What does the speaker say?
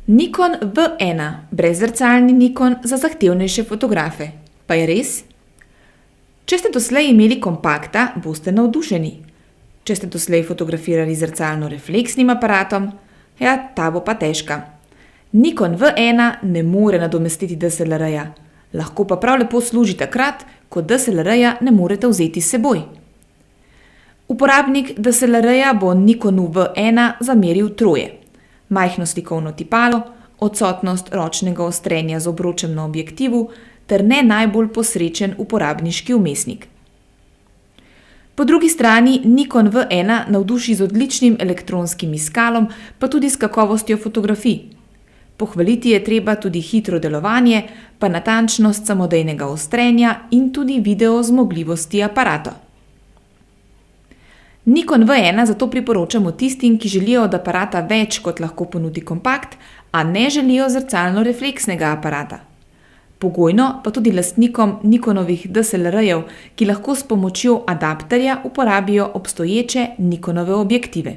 Nikon V1, brezzrcalni Nikon za zahtevnejše fotografe. Pa je res? Če ste doslej imeli kompakta, boste navdušeni. Če ste doslej fotografirali z zrcalno-refleksnim aparatom, ja, ta bo pa težka. Nikon V1 ne more nadomestiti DSLR-ja, lahko pa prav lepo služi takrat, ko DSLR-ja ne morete vzeti s seboj. Uporabnik DSLR-ja bo Nikonu V1 zameril troje: majhno slikovno tipalo, odsotnost ročnega ostrenja z obročem na objektivu ter ne najbolj posrečen uporabniški vmesnik. Po drugi strani Nikon V1 navduši z odličnim elektronskim iskalom, pa tudi s kakovostjo fotografij. Pohvaliti je treba tudi hitro delovanje, pa natančnost samodejnega ostrenja in tudi video zmogljivosti aparata. Nikon V1 zato priporočamo tistim, ki želijo od aparata več, kot lahko ponudi kompakt, a ne želijo zrcalno-refleksnega aparata. Pogojno pa tudi lastnikom Nikonovih DSLR-jev, ki lahko s pomočjo adapterja uporabijo obstoječe Nikonove objektive.